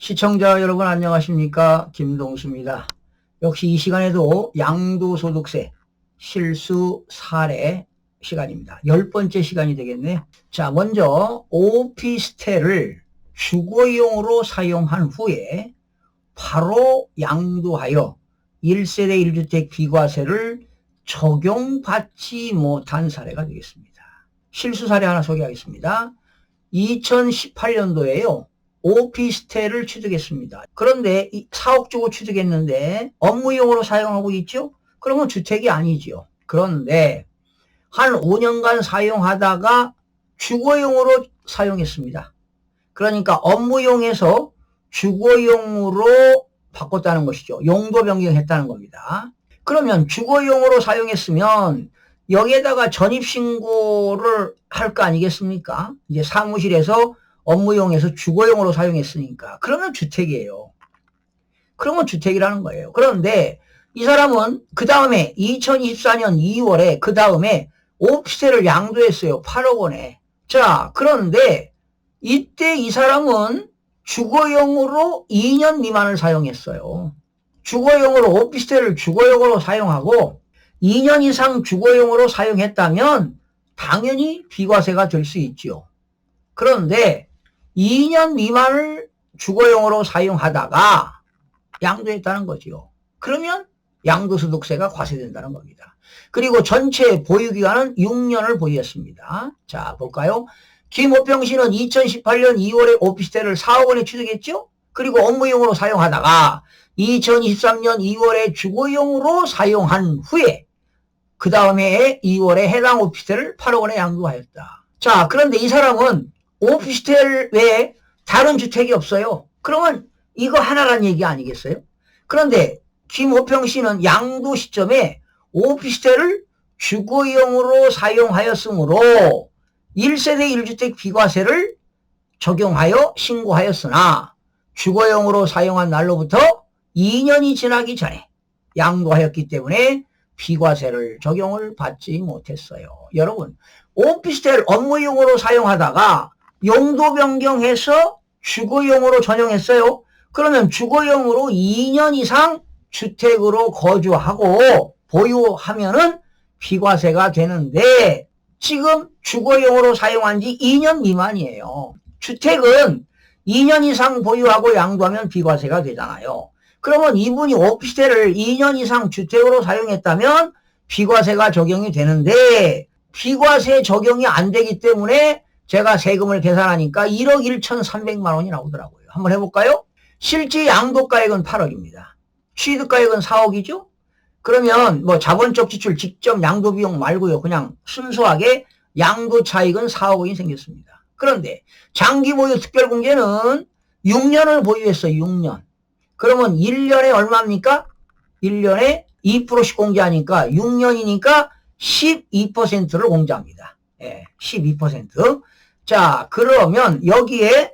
시청자 여러분 안녕하십니까? 김동수입니다. 역시 이 시간에도 양도소득세 실수 사례 시간입니다. 10번째 시간이 되겠네요. 자, 먼저 오피스텔을 주거용으로 사용한 후에 바로 양도하여 1세대 1주택 비과세를 적용받지 못한 사례가 되겠습니다. 실수 사례 하나 소개하겠습니다. 2018년도에요. 오피스텔을 취득했습니다. 그런데 4억 주고 취득했는데 업무용으로 사용하고 있죠? 그러면 주택이 아니죠. 그런데 한 5년간 사용하다가 주거용으로 사용했습니다. 그러니까 업무용에서 주거용으로 바꿨다는 것이죠. 용도 변경했다는 겁니다. 그러면 주거용으로 사용했으면 여기에다가 전입신고를 할 거 아니겠습니까? 이제 사무실에서 업무용에서 주거용으로 사용했으니까. 그러면 주택이에요. 그러면 주택이라는 거예요. 그런데 이 사람은 그 다음에 2024년 2월에 그 다음에 오피스텔을 양도했어요. 8억 원에. 자, 그런데 이때 이 사람은 주거용으로 2년 미만을 사용했어요. 주거용으로 오피스텔을 주거용으로 사용하고 2년 이상 주거용으로 사용했다면 당연히 비과세가 될 수 있죠. 그런데 2년 미만을 주거용으로 사용하다가 양도했다는 거죠. 그러면 양도소득세가 과세된다는 겁니다. 그리고 전체 보유기간은 6년을 보유했습니다. 자, 볼까요? 김호평 씨는 2018년 2월에 오피스텔을 4억 원에 취득했죠? 그리고 업무용으로 사용하다가 2023년 2월에 주거용으로 사용한 후에 그 다음에 2월에 해당 오피스텔을 8억 원에 양도하였다. 자, 그런데 이 사람은 오피스텔 외에 다른 주택이 없어요. 그러면 이거 하나란 얘기 아니겠어요? 그런데 김호평 씨는 양도 시점에 오피스텔을 주거용으로 사용하였으므로 1세대 1주택 비과세를 적용하여 신고하였으나 주거용으로 사용한 날로부터 2년이 지나기 전에 양도하였기 때문에 비과세를 적용을 받지 못했어요. 여러분, 오피스텔 업무용으로 사용하다가 용도 변경해서 주거용으로 전용했어요. 그러면 주거용으로 2년 이상 주택으로 거주하고 보유하면은 비과세가 되는데 지금 주거용으로 사용한 지 2년 미만이에요. 주택은 2년 이상 보유하고 양도하면 비과세가 되잖아요. 그러면 이분이 오피스텔을 2년 이상 주택으로 사용했다면 비과세가 적용이 되는데 비과세 적용이 안 되기 때문에 제가 세금을 계산하니까 1억 1,300만 원이 나오더라고요. 한번 해볼까요? 실제 양도가액은 8억입니다. 취득가액은 4억이죠? 그러면 뭐 자본적 지출 직접 양도 비용 말고요. 그냥 순수하게 양도 차익은 4억 원이 생겼습니다. 그런데 장기 보유 특별공제는 6년을 보유했어요. 6년. 그러면 1년에 얼마입니까? 1년에 2%씩 공제하니까 6년이니까 12%를 공제합니다. 예, 12%. 자, 그러면 여기에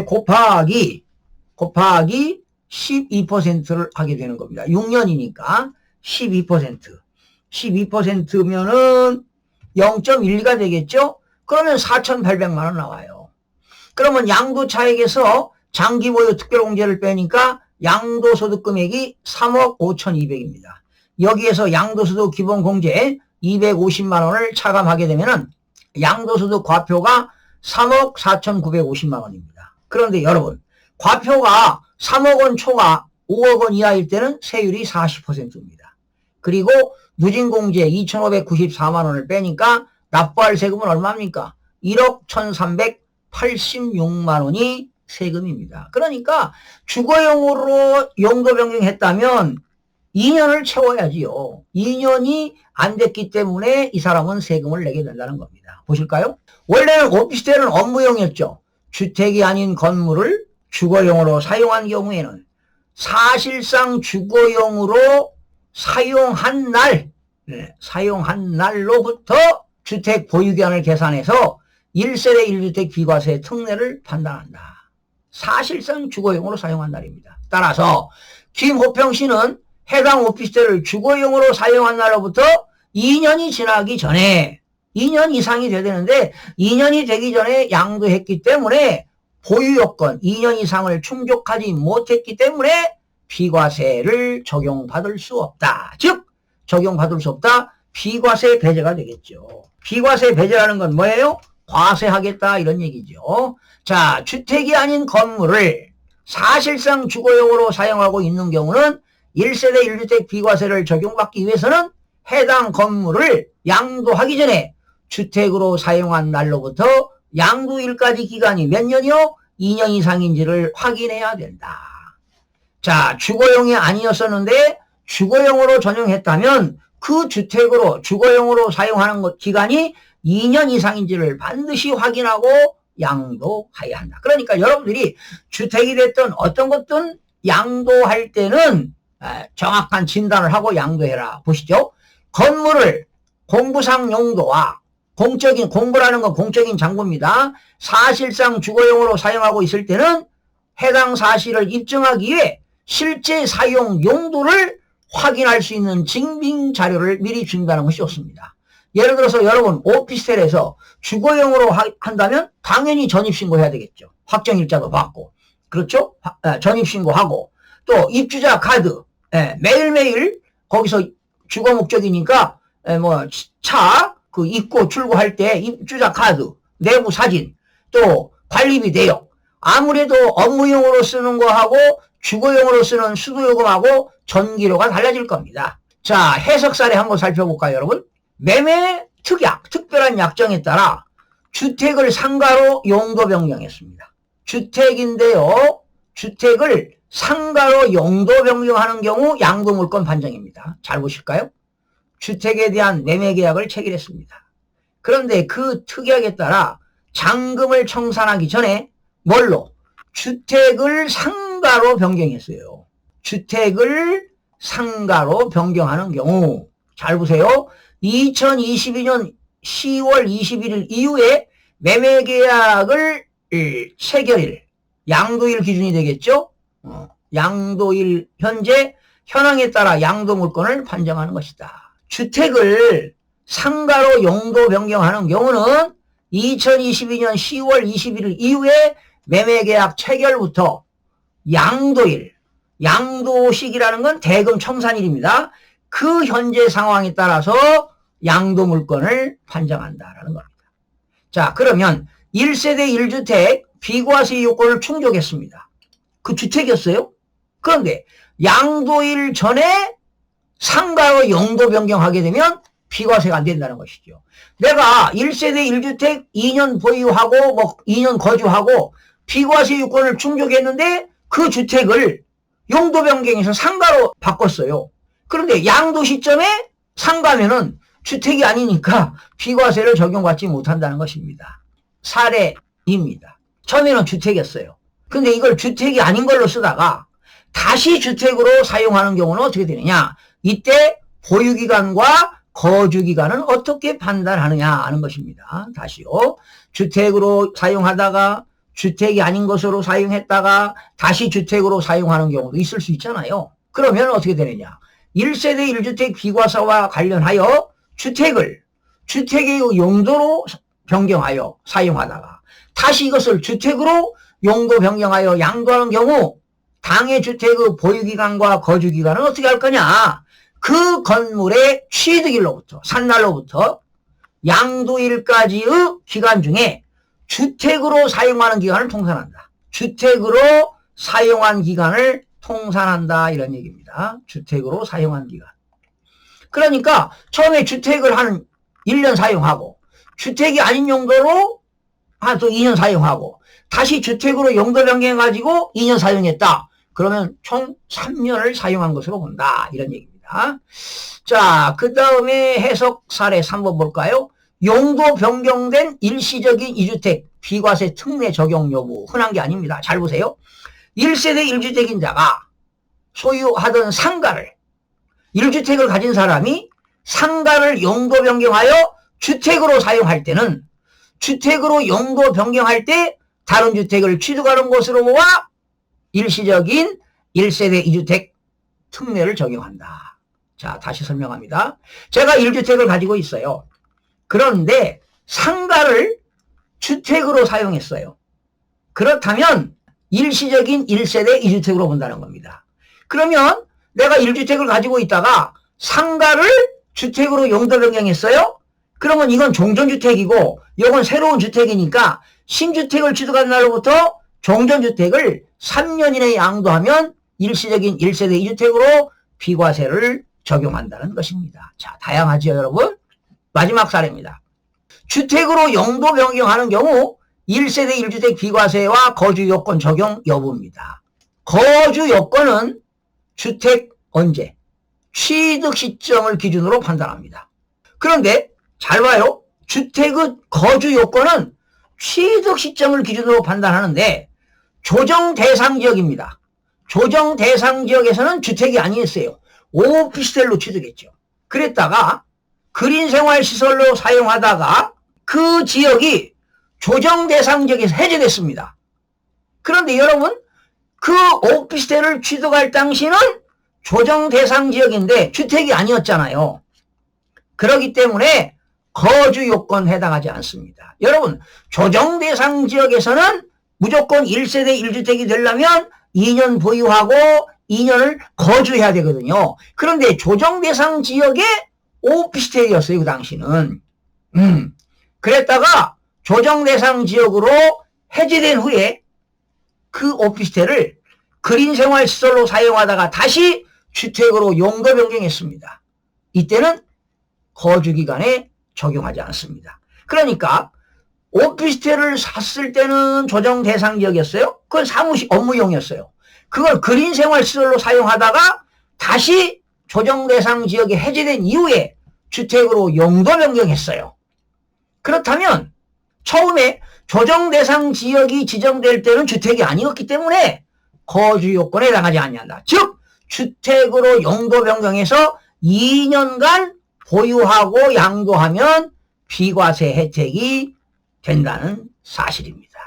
곱하기 12%를 하게 되는 겁니다. 6년이니까 12%. 12%면은 0.1가 되겠죠? 그러면 4,800만 원 나와요. 그러면 양도 차익에서 장기 보유 특별공제를 빼니까 양도소득 금액이 3억 5,200입니다. 여기에서 양도소득 기본공제 250만 원을 차감하게 되면은 양도소득 과표가 3억 4,950만 원입니다. 그런데 여러분, 과표가 3억 원 초과 5억 원 이하일 때는 세율이 40%입니다. 그리고 누진공제 2,594만 원을 빼니까 납부할 세금은 얼마입니까? 1억 1,386만 원이 세금입니다. 그러니까 주거용으로 용도 변경했다면 2년을 채워야지요. 2년이 안 됐기 때문에 이 사람은 세금을 내게 된다는 겁니다. 보실까요? 원래는 오피스텔은 업무용이었죠. 주택이 아닌 건물을 주거용으로 사용한 경우에는 사실상 주거용으로 사용한 날로부터 주택 보유기간을 계산해서 1세대 1주택 비과세 특례를 판단한다. 사실상 주거용으로 사용한 날입니다. 따라서 김호평 씨는 해당 오피스텔을 주거용으로 사용한 날로부터 2년이 지나기 전에 2년 이상이 돼야 되는데 2년이 되기 전에 양도했기 때문에 보유 요건 2년 이상을 충족하지 못했기 때문에 비과세를 적용받을 수 없다. 즉 적용받을 수 없다. 비과세 배제가 되겠죠. 비과세 배제라는 건 뭐예요? 과세하겠다 이런 얘기죠. 자, 주택이 아닌 건물을 사실상 주거용으로 사용하고 있는 경우는 1세대 1주택 비과세를 적용받기 위해서는 해당 건물을 양도하기 전에 주택으로 사용한 날로부터 양도일까지 기간이 몇 년이요? 2년 이상인지를 확인해야 된다. 자, 주거용이 아니었었는데 주거용으로 전용했다면 그 주택으로 주거용으로 사용하는 기간이 2년 이상인지를 반드시 확인하고 양도해야 한다. 그러니까 여러분들이 주택이 됐든 어떤 것든 양도할 때는 정확한 진단을 하고 양도해라. 보시죠. 건물을 공부상 용도와 공부라는 건 공적인 장부입니다. 사실상 주거용으로 사용하고 있을 때는 해당 사실을 입증하기 위해 실제 사용 용도를 확인할 수 있는 증빙 자료를 미리 준비하는 것이 좋습니다. 예를 들어서 여러분 오피스텔에서 주거용으로 한다면 당연히 전입신고해야 되겠죠. 확정일자도 받고 그렇죠? 전입신고하고 또 입주자 카드 매일매일 거기서 주거 목적이니까 차 입고 출고할 때 입주자 카드 내부 사진 또 관리비 내역 아무래도 업무용으로 쓰는 거하고 주거용으로 쓰는 수도요금하고 전기료가 달라질 겁니다. 자, 해석 사례 한번 살펴볼까요, 여러분? 매매 특약, 특별한 약정에 따라 주택을 상가로 용도 변경했습니다. 주택인데요, 주택을 상가로 용도 변경하는 경우 양도물권 판정입니다. 잘 보실까요? 주택에 대한 매매 계약을 체결했습니다. 그런데 그 특약에 따라 잔금을 청산하기 전에 뭘로? 주택을 상가로 변경했어요. 주택을 상가로 변경하는 경우 잘 보세요. 2022년 10월 21일 이후에 매매계약을 체결일, 양도일 기준이 되겠죠. 양도일 현황에 따라 양도물권을 판정하는 것이다. 주택을 상가로 용도 변경하는 경우는 2022년 10월 21일 이후에 매매계약 체결부터 양도일, 양도식이라는 건 대금 청산일입니다. 그 현재 상황에 따라서 양도물권을 판정한다라는 겁니다. 자, 그러면 1세대 1주택 비과세 요건을 충족했습니다. 그 주택이었어요. 그런데 양도일 전에 상가로 용도 변경하게 되면 비과세가 안 된다는 것이죠. 내가 1세대 1주택 2년 보유하고 2년 거주하고 비과세 요건을 충족했는데 그 주택을 용도 변경해서 상가로 바꿨어요. 그런데 양도 시점에 상가면은 주택이 아니니까 비과세를 적용받지 못한다는 것입니다. 사례입니다. 처음에는 주택이었어요. 근데 이걸 주택이 아닌 걸로 쓰다가 다시 주택으로 사용하는 경우는 어떻게 되느냐? 이때 보유기간과 거주기간은 어떻게 판단하느냐 하는 것입니다. 다시요. 주택으로 사용하다가 주택이 아닌 것으로 사용했다가 다시 주택으로 사용하는 경우도 있을 수 있잖아요. 그러면 어떻게 되느냐? 1세대 1주택 비과세와 관련하여 주택의 용도로 변경하여 사용하다가 다시 이것을 주택으로 용도 변경하여 양도하는 경우 당해 주택의 보유기간과 거주기간은 어떻게 할 거냐? 그 건물의 취득일로부터 산날로부터 양도일까지의 기간 중에 주택으로 사용하는 기간을 통산한다. 주택으로 사용한 기간을 통산한다 이런 얘기입니다. 주택으로 사용한 기간. 그러니까 처음에 주택을 한 1년 사용하고 주택이 아닌 용도로 한 또 2년 사용하고 다시 주택으로 용도 변경해가지고 2년 사용했다. 그러면 총 3년을 사용한 것으로 본다. 이런 얘기입니다. 자, 그 다음에 해석 사례 3번 볼까요? 용도 변경된 일시적인 2주택 비과세 특례 적용 여부. 흔한 게 아닙니다. 잘 보세요. 1세대 1주택인 자가 소유하던 상가를 1주택을 가진 사람이 상가를 용도 변경하여 주택으로 사용할 때는 주택으로 용도 변경할 때 다른 주택을 취득하는 것으로 보아 일시적인 1세대 2주택 특례를 적용한다. 자, 다시 설명합니다. 제가 1주택을 가지고 있어요. 그런데 상가를 주택으로 사용했어요. 그렇다면 일시적인 1세대 2주택으로 본다는 겁니다. 그러면 내가 1주택을 가지고 있다가 상가를 주택으로 용도 변경했어요? 그러면 이건 종전주택이고 이건 새로운 주택이니까 신주택을 취득한 날로부터 종전주택을 3년 이내에 양도하면 일시적인 1세대 2주택으로 비과세를 적용한다는 것입니다. 자, 다양하죠, 여러분? 마지막 사례입니다. 주택으로 용도 변경하는 경우 1세대 1주택 비과세와 거주 요건 적용 여부입니다. 거주 요건은 주택 언제, 취득 시점을 기준으로 판단합니다. 그런데 잘 봐요. 주택의 거주 요건은 취득 시점을 기준으로 판단하는데 조정 대상 지역입니다. 조정 대상 지역에서는 주택이 아니었어요. 오피스텔로 취득했죠. 그랬다가 그린생활시설로 사용하다가 그 지역이 조정 대상 지역에서 해제됐습니다. 그런데 여러분, 그 오피스텔을 취득할 당시는 조정 대상 지역인데 주택이 아니었잖아요. 그렇기 때문에 거주 요건에 해당하지 않습니다. 여러분, 조정 대상 지역에서는 무조건 1세대 1주택이 되려면 2년 보유하고 2년을 거주해야 되거든요. 그런데 조정 대상 지역에 오피스텔이었어요, 그 당시는. 그랬다가 조정 대상 지역으로 해제된 후에 그 오피스텔을 그린생활시설로 사용하다가 다시 주택으로 용도 변경했습니다. 이때는 거주기간에 적용하지 않습니다. 그러니까 오피스텔을 샀을 때는 조정 대상 지역이었어요. 그건 사무실 업무용이었어요. 그걸 그린생활시설로 사용하다가 다시 조정 대상 지역이 해제된 이후에 주택으로 용도 변경했어요. 그렇다면 처음에 조정 대상 지역이 지정될 때는 주택이 아니었기 때문에 거주 요건에 해당하지 않는다. 즉 주택으로 용도 변경해서 2년간 보유하고 양도하면 비과세 혜택이 된다는 사실입니다.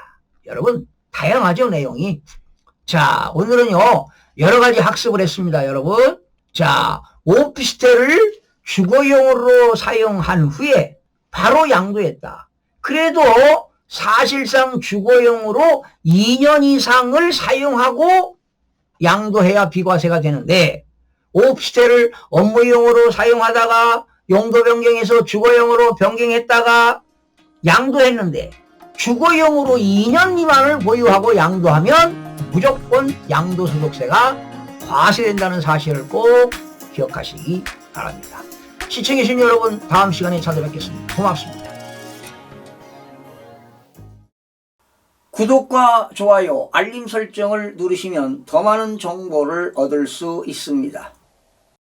여러분, 다양하죠, 내용이. 자, 오늘은요 여러 가지 학습을 했습니다, 여러분. 자, 오피스텔을 주거용으로 사용한 후에 바로 양도했다. 그래도 사실상 주거용으로 2년 이상을 사용하고 양도해야 비과세가 되는데, 오피스텔을 업무용으로 사용하다가 용도 변경해서 주거용으로 변경했다가 양도했는데 주거용으로 2년 미만을 보유하고 양도하면 무조건 양도소득세가 과세된다는 사실을 꼭 기억하시기 바랍니다. 시청해주신 여러분, 다음 시간에 찾아뵙겠습니다. 고맙습니다. 구독과 좋아요, 알림 설정을 누르시면 더 많은 정보를 얻을 수 있습니다.